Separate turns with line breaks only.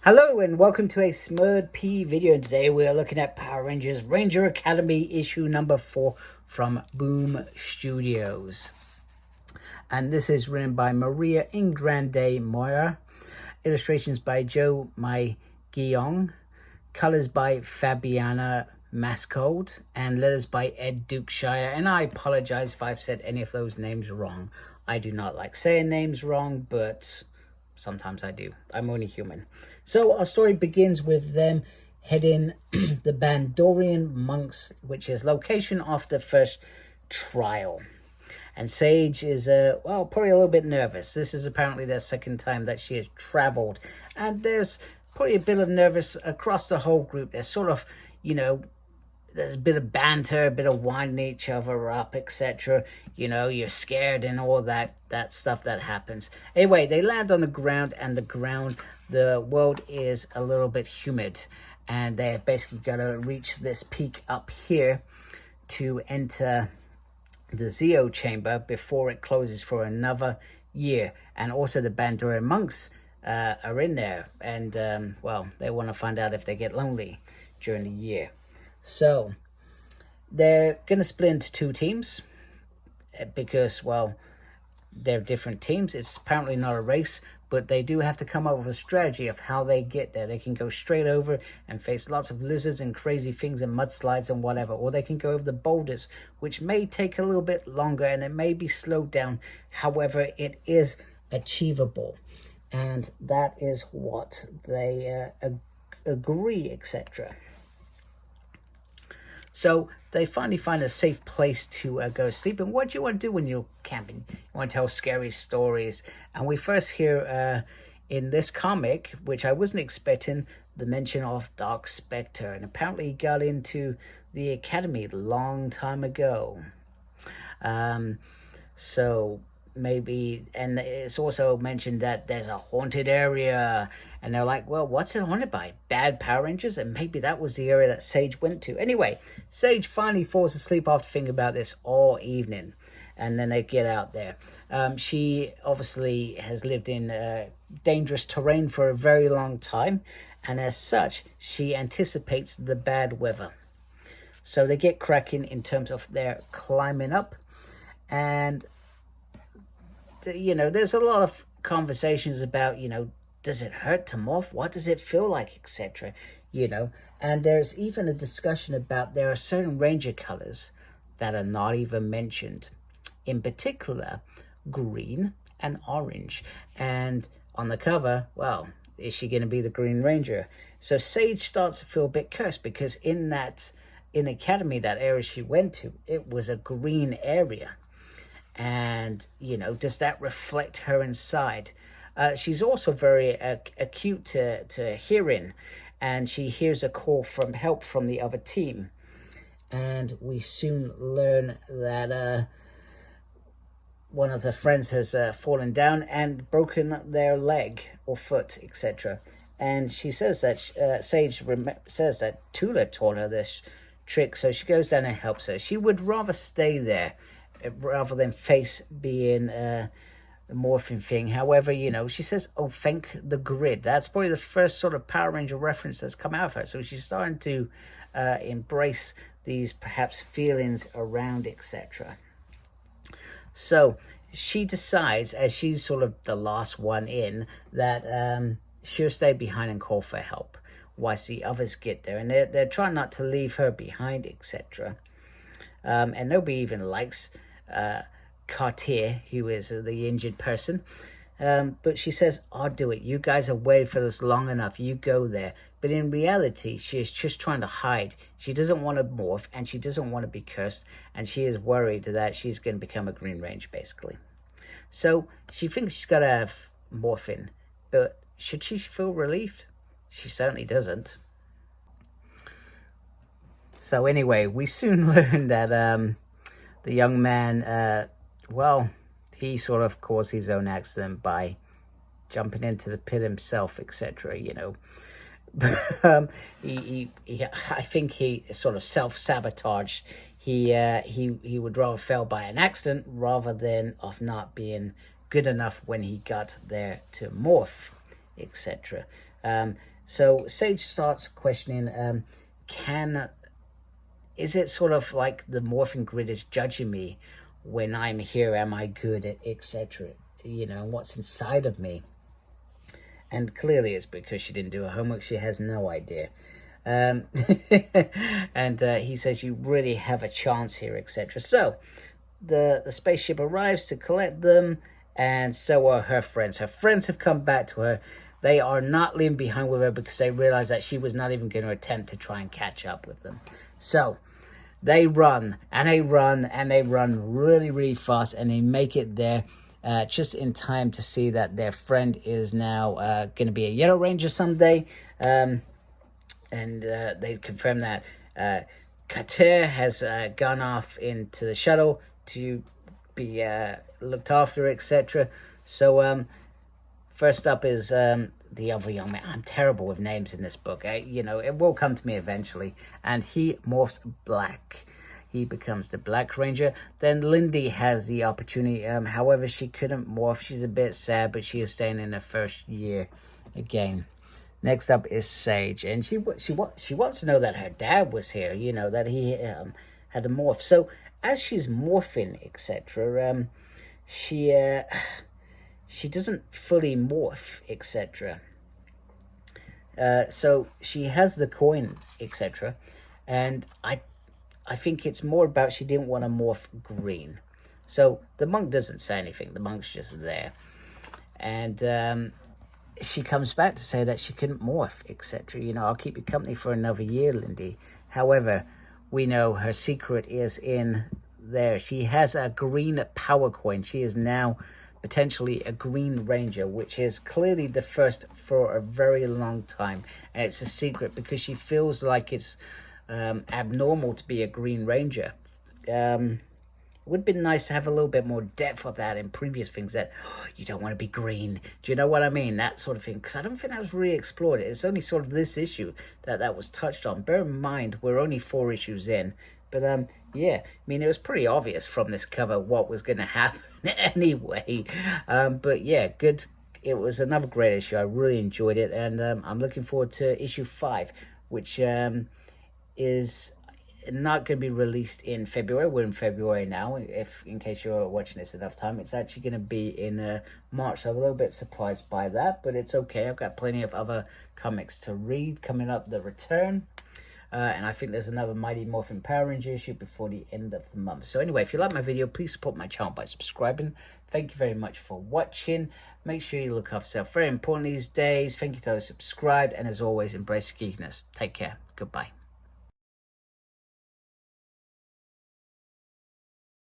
Hello and welcome to a Smurd P video, and today we are looking at Power Rangers Ranger Academy issue number 4 from Boom Studios. And this is written by Maria Ingrande Mora, illustrations by Mi-Gyeong, colors by Fabiana Mascold, and letters by Ed Dukeshire. And I apologize if I've said any of those names wrong. I do not like saying names wrong, but sometimes I do. I'm only human. So our story begins with them heading the Bandorian monks, which is location of the first trial. And Sage is, well, probably a little bit nervous. This is apparently their second time that she has traveled. And there's probably a bit of nervous across the whole group. There's sort of, there's a bit of banter, a bit of winding each other up, etc. You're scared and all that stuff that happens. Anyway, they land on the ground, and the world is a little bit humid. And they basically got to reach this peak up here to enter the Zeo chamber before it closes for another year. And also the Bandorian monks are in there. And, well, they want to find out if they get lonely during the year. So they're going to split into two teams because, well, they're different teams. It's apparently not a race, but they do have to come up with a strategy of how they get there. They can go straight over and face lots of lizards and crazy things and mudslides and whatever, or they can go over the boulders, which may take a little bit longer and it may be slowed down. However, it is achievable, and that is what they agree, etc. So they finally find a safe place to go to sleep. And what do you want to do when you're camping? You want to tell scary stories. And we first hear in this comic, which I wasn't expecting, the mention of Dark Spectre. And apparently he got into the academy a long time ago. So maybe, and it's also mentioned that there's a haunted area, and they're like, well, what's it haunted by? Bad Power Rangers? And maybe that was the area that Sage went to. Anyway, Sage finally falls asleep after thinking about this all evening, and then they get out there. She obviously has lived in dangerous terrain for a very long time, and as such, she anticipates the bad weather. So they get cracking in terms of their climbing up, and there's a lot of conversations about, does it hurt to morph? What does it feel like, etc. And there's even a discussion about there are certain Ranger colors that are not even mentioned. In particular, green and orange. And on the cover, well, is she going to be the Green Ranger? So Sage starts to feel a bit cursed because in Academy, that area she went to, it was a green area. And, does that reflect her inside? She's also very acute to hearing, and she hears a call from help from the other team. And we soon learn that one of her friends has fallen down and broken their leg or foot, etc. And she says that Sage says that Tula taught her this trick, so she goes down and helps her. She would rather stay there rather than face being the Morphin thing. However, she says, oh, thank the grid. That's probably the first sort of Power Ranger reference that's come out of her. So she's starting to embrace these perhaps feelings around, etc. So she decides, as she's sort of the last one in, that she'll stay behind and call for help whilst the others get there. And they're trying not to leave her behind, etc. And nobody even likes Cartier, who is the injured person. But she says, I'll do it. You guys have waited for this long enough. You go there. But in reality, she is just trying to hide. She doesn't want to morph, and she doesn't want to be cursed. And she is worried that she's going to become a Green Ranger, basically. So she thinks she's got to have Morphin. But should she feel relieved? She certainly doesn't. So anyway, we soon learn that the young man, well, he sort of caused his own accident by jumping into the pit himself, etc. But I think he sort of self-sabotaged. He would rather fail by an accident rather than of not being good enough when he got there to morph, etc. So Sage starts questioning, is it sort of like the morphing grid is judging me when I'm here? Am I good at etc.? You know, what's inside of me? And clearly it's because she didn't do her homework. She has no idea. And he says, you really have a chance here, etc. So the spaceship arrives to collect them, and so are her friends. Her friends have come back to her. They are not leaving behind with her because they realize that she was not even going to attempt to try and catch up with them. So they run, and they run, and they run really, really fast, and they make it there just in time to see that their friend is now going to be a Yellow Ranger someday. And they confirm that Kater has gone off into the shuttle to be looked after, etc. So first up is the other young man. I'm terrible with names in this book. You know, it will come to me eventually. And he morphs black. He becomes the Black Ranger. Then Lindy has the opportunity. However, she couldn't morph. She's a bit sad, but she is staying in her first year again. Next up is Sage, and she wants to know that her dad was here. You know, that he had a morph. So as she's morphing, etc., she doesn't fully morph, etc. So she has the coin, etc. And I think it's more about she didn't want to morph green. So the monk doesn't say anything. The monk's just there. And she comes back to say that she couldn't morph, etc. You know, I'll keep you company for another year, Lindy. However, we know her secret is in there. She has a green power coin. She is now potentially a Green Ranger, which is clearly the first for a very long time. And it's a secret because she feels like it's abnormal to be a Green Ranger. It would have been nice to have a little bit more depth of that in previous things, that you don't want to be green. Do you know what I mean? That sort of thing. Because I don't think that was really explored. It's only sort of this issue that was touched on. Bear in mind, we're only 4 issues in. But yeah, I mean, it was pretty obvious from this cover what was going to happen anyway. But yeah, good. It was another great issue. I really enjoyed it. And I'm looking forward to issue 5, which is not going to be released in February. We're in February now, if in case you're watching this enough time. It's actually going to be in March. So I'm a little bit surprised by that, but it's okay. I've got plenty of other comics to read coming up. The Return, and I think there's another Mighty Morphin Power Ranger issue before the end of the month. So anyway, if you like my video, please support my channel by subscribing. Thank you very much for watching. Make sure you look after yourself. Very important these days. Thank you to those who subscribed, and as always, embrace geekiness. Take care. Goodbye.